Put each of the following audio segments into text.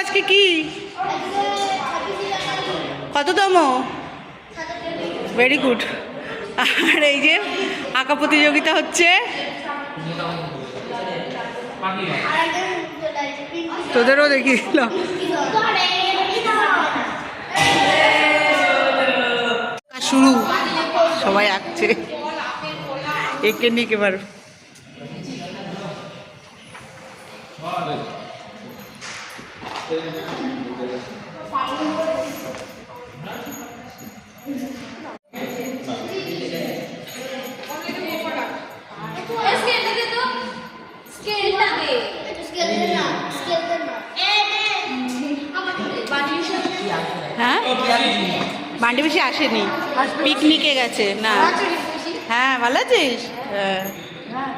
আজকে কি কততম? Very good. আর এই যে আঁকা প্রতিযোগিতা হচ্ছে, তোদেরও দেখিয়ে দিলাম। শুরু, সবাই আঁকছে একে নিক এবার। হ্যাঁ, বান্ডি বেশি আসেনি, পিকনিকে গেছে না। হ্যাঁ, ভালো আছিস? হ্যাঁ,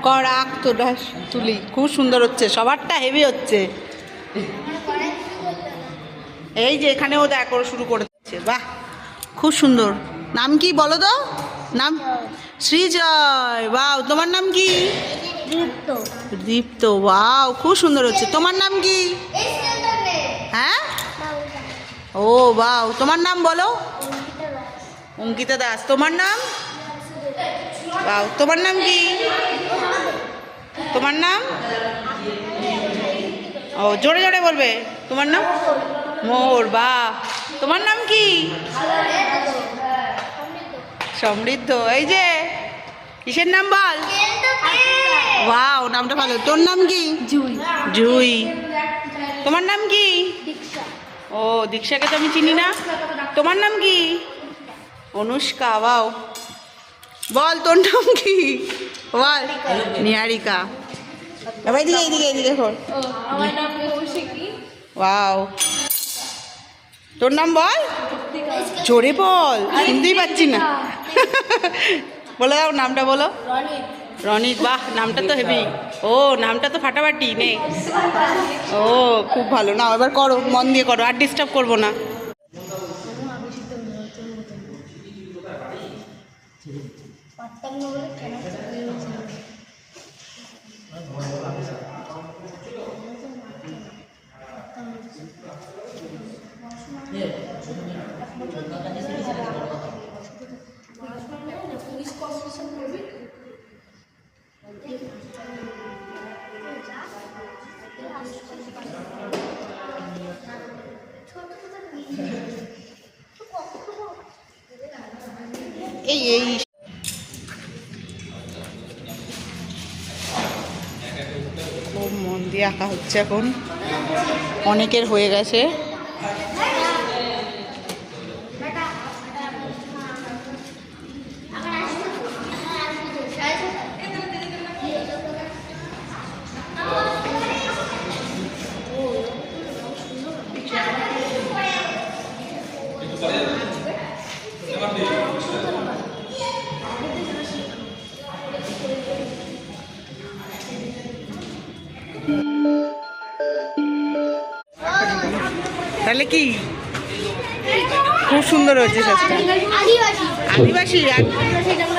কর আঁক তোরা, তুলি। খুব সুন্দর হচ্ছে, সবারটা হেভি হচ্ছে। এই যে এখানেও দেখো শুরু করে দিচ্ছে, বাহ খুব সুন্দর। নাম কি বলো তো? নাম শ্রীজয়। বাহ, তোমার নাম কি? দীপ্ত। দীপ্ত, বাহ খুব সুন্দর হচ্ছে। তোমার নাম কি? হ্যাঁ, ও বাহ, তোমার নাম বলো? অঙ্কিতা দাস। তোমার নাম? বাহ, তোমার নাম কি? তোমার নাম? ও, জোরে জোরে বলবে। তোমার নাম? মোর। বাহ, তোমার নাম কি? সমৃদ্ধ। এই যে কিসের নাম বল? বাহ, নামটা ভালো। তোর নাম কি? জুই। জুই। তোমার নাম কি? ও, দীক্ষাকে তো আমি চিনি না। তোমার নাম কি? অনুষ্কা। বাও, বল তোর নাম কি? বল। নিহারিকা। এবার এইদিকে এইদিকে এইদিকে কর। আমার নাম কৌশিকী। ওয়াও, তোর নাম বল। জোরে বল, শুনতেই পাচ্ছি না। বলে দাও নামটা, বলো। রনিত। বাহ, নামটা তো হেভি। ও, নামটা তো ফাটাফাটি নে। ও, খুব ভালো। না, এবার করো, মন দিয়ে করো, আর ডিস্টার্ব করবো না। এই এই খুব মন দিয়ে আঁকা হচ্ছে এখন, অনেকের হয়ে গেছে। তাহলে কি খুব সুন্দর হয়েছে সাজটা। আদিবাসী। আর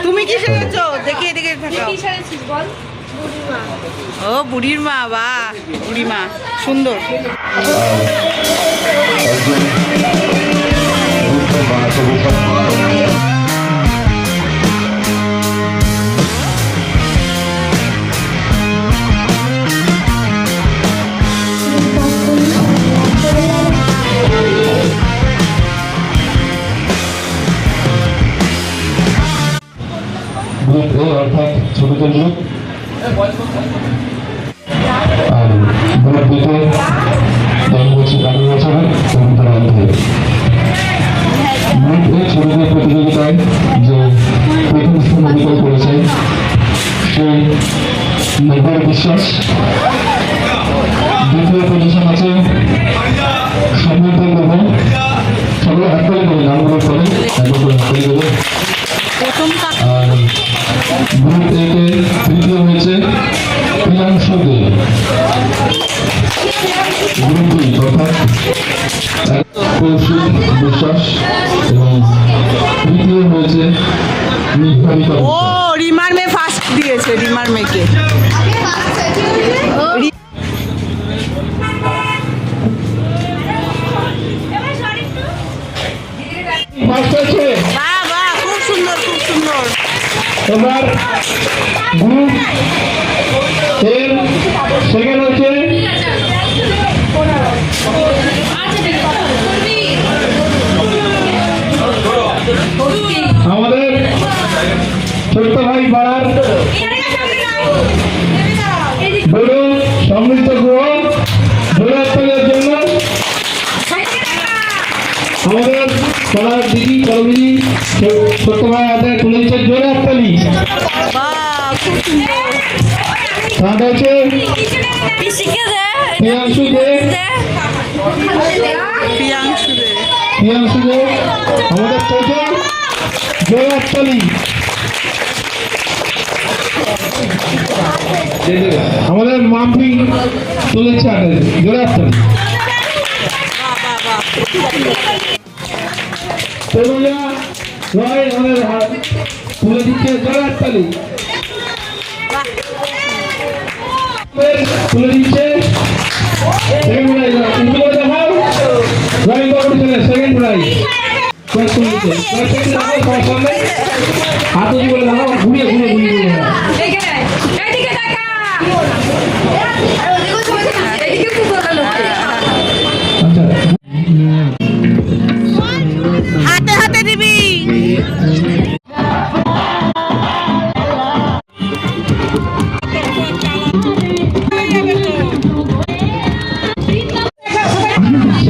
তুমি কি সেরেছো? দেখে দেখে থাকো। ও, বুড়ির মা। বাহ, বুড়ি মা সুন্দর। গ্রুপ এ অর্থাৎ ছবিটার গ্রুপ, আর গ্রুপ বিতে 10 বছর 11 বছরের এবং তার মধ্যে। গ্রুপ এ ছবিদের প্রতিযোগিতায় যে প্রথম স্থান অধিকার করেছে সে নবর বিশ্বাস। দ্বিতীয় পজিশন আছে সমৃদ্ধ গ্রহণ। সবাই হাততালি করে নামগুলো করে একবার করে হাততালি দেবে। আর গ্রুপ এ তে তৃতীয় হয়েছে প্রিয়াংশু দে। গ্রুপ বি অর্থাৎ কৌশিক বিশ্বাস এবং তৃতীয় হয়েছে নিহারিকা। ও, রিমার মেয়ে ফার্স্ট দিয়েছে, রিমার মেয়েকে। হয়েছে। বাহ বাহ, খুব সুন্দর খুব সুন্দর। এবার গ্রুপ এর সেকেন্ড হচ্ছে আমাদের ছোট্ট ভাই পাড়ার বড় সমৃদ্ধ গ্রহ দৌড়াত্মের জন্য আমাদের পাড়ার দিদি কর্মী ছোট্ট ভাই হাতে তুলে দিচ্ছে জোরে হাততালি। বাহ খুব সুন্দর। তাহলে হচ্ছে প্রিয়াংশু দে, প্রিয়াংশু দে। প্রিয়াংশু দে আমাদের তোজো জোরে হাততালি। আমাদের মাম্পি তুলেছে হাতে জোরে হাততালি। বাহ বাহ বাহ। তরুণা রয় আমাদের তুলে দিচ্ছে জোরে হাততালি। তুলে দিচ্ছে সেকেন্ড প্রাইজ উত্তর দেখাও রয় বাবুর ছেলে সেকেন্ড প্রাইজ তুলে দিচ্ছে সেকেন্ড দেখাও সবার সামনে হাত উঁচু করে দেখাও ঘুরিয়ে ঘুরিয়ে ঘুরিয়ে ঘুরিয়ে দেখাও। আচ্ছা হাতে হাতে দিবি।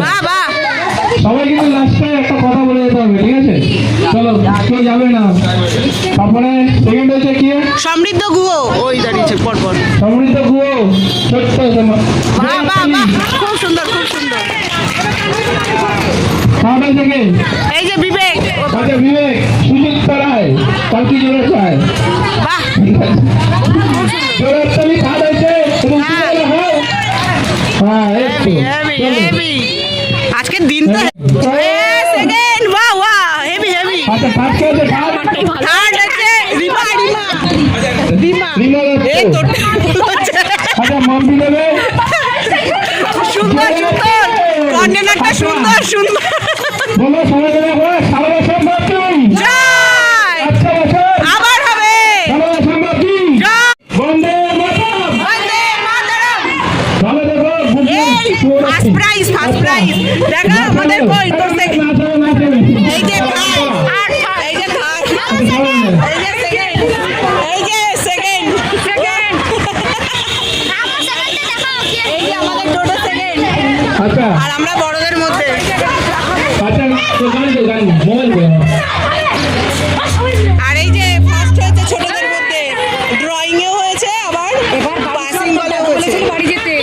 বাহ বাহ। সবাই কিন্তু লাস্টে একটা কথা বলে যেতে হবে, ঠিক আছে? চলো কেউ যাবে না। তারপরে সেকেন্ড হচ্ছে কি সমৃদ্ধ গুয়ো ওই দাঁড়িয়েছে পর পর। সমৃদ্ধ গুহ ছোট্ট বাহ বাহ বাহ, খুব সুন্দর খুব সুন্দর। থার্ড হচ্ছে কি এই যে বিবেক। আচ্ছা বিবেক সুযোগ তারায় কালকে জোরে চায় বাহ জোরে তালি থার্ড হয়েছে এবং হ্যাঁ। হ্যাঁ একটু হেভি হেভি। আজকের দিন তো সেকেন্ড। বাহ বাহ, হেভি হেভি। আচ্ছা ফার্স্ট কে হচ্ছে থার্ড হচ্ছে রিমা রিমা রিমা। রিমা এই তো আচ্ছা মাম্পি নেবে সুন্দর সুন্দর কর্নেনারটা সুন্দর সুন্দর। বলো সবাই দেবে সারা বছর মাম্পি জয়। আচ্ছা বছর আবার হবে। সারা বছর মাম্পি জয়। বন্দে মাতরম বন্দে মাতরম। ভালো দেখো এই ফার্স্ট প্রাইজ ফার্স্ট প্রাইজ। দেখা আমাদের কই তোর থেকে। এই যে থার্ড, এই যে থার্ড, এই যে সেকেন্ড, এই যে সেকেন্ড সেকেন্ড, এই যে আমাদের টোটো সেকেন্ড। আচ্ছা আর আমরা বড়দের মধ্যে। আচ্ছা তো গান মোবাইল আর এই যে ফার্স্ট হয়েছে ছোটদের মধ্যে, ড্রয়িং এও হয়েছে আবার পাসিং বলেও হয়েছে। বাড়ি যেতে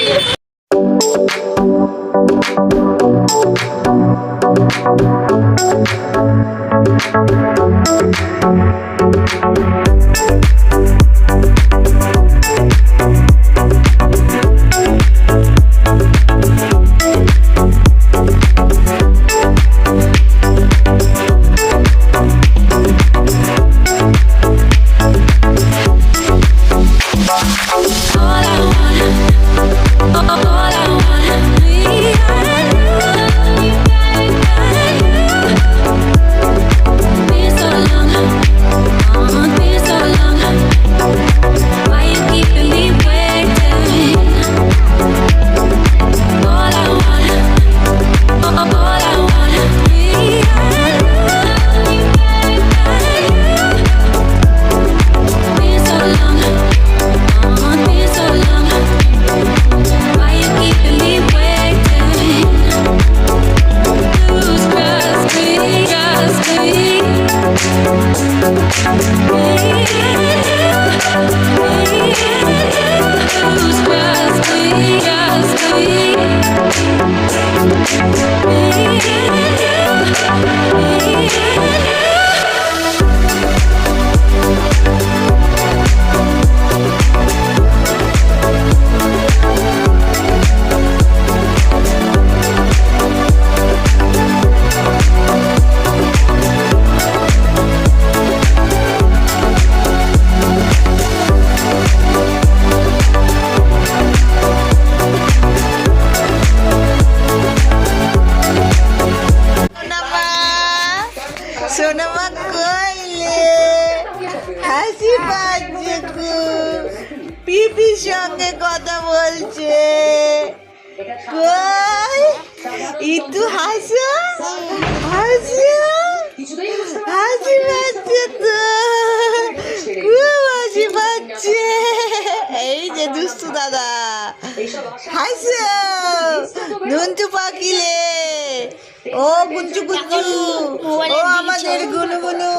হাসি পাচ্ছে খুব। পিপির সঙ্গে কথা বলছে। কই একটু হাসো, হাসো, হাসি পাচ্ছে তো, খুব হাসি পাচ্ছে। এই যে দুষ্টু দাদা, হাসো নন্টু পাখিলে। ও গুঞ্জু গুঞ্জু, ও আমাদের গুনগুনু।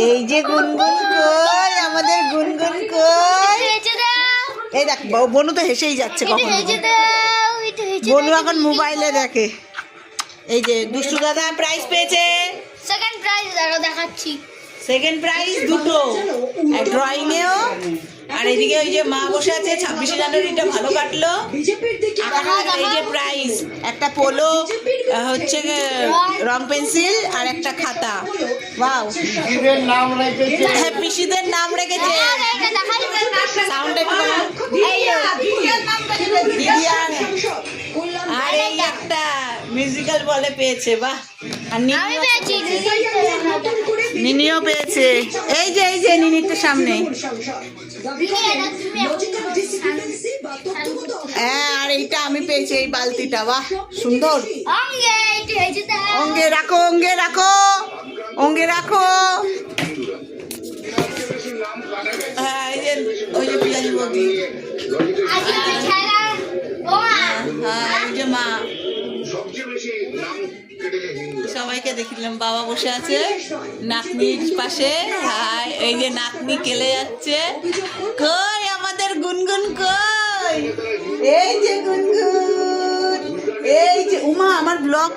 এই যে গুনগুন কই, আমাদের গুনগুন কই। এই দেখ বনু তো হেসেই যাচ্ছে কখন। বনু এখন মোবাইলে দেখে। এই যে দুষ্টু দাদা প্রাইজ পেয়েছে। সেকেন্ড প্রাইজ দাঁড়াও দেখাচ্ছি। সেকেন্ড প্রাইজ দুটো, ড্রয়িং এও। আর এদিকে ওই যে মা বসে আছে, 26শে জানুয়ারিটা ভালো কাটলো। আর এই যে প্রাইজ, একটা পোলো, হচ্ছে রং পেন্সিল আর একটা খাতা। ওয়াও, হ্যাঁ পিসিদের নাম রেখেছে। সাউন্ডটা একটু বাড়াও। দিদি আর এই একটা মিউজিক্যাল বলে পেয়েছে। বাহ, আর আমি পেয়েছি। নিনিও পেয়েছে। এই যে নিনির সামনে। হ্যাঁ, আর এইটা আমি পেয়েছি, এই বালতিটা। বাহ সুন্দর। অঙ্গে রাখো, অঙ্গে রাখো, অঙ্গে রাখো। হ্যাঁ, এই যে ওই যে পিয়ালি বৌদি। হ্যাঁ, এই যে মা। সবাইকে দেখিলাম। বাবা বসে আছে নাতনির পাশে। হাই, এই যে নাতনি কেলে যাচ্ছে। কই আমাদের গুনগুন কই? এই যে গুনগুন, এই যে উমা। আমার ব্লগ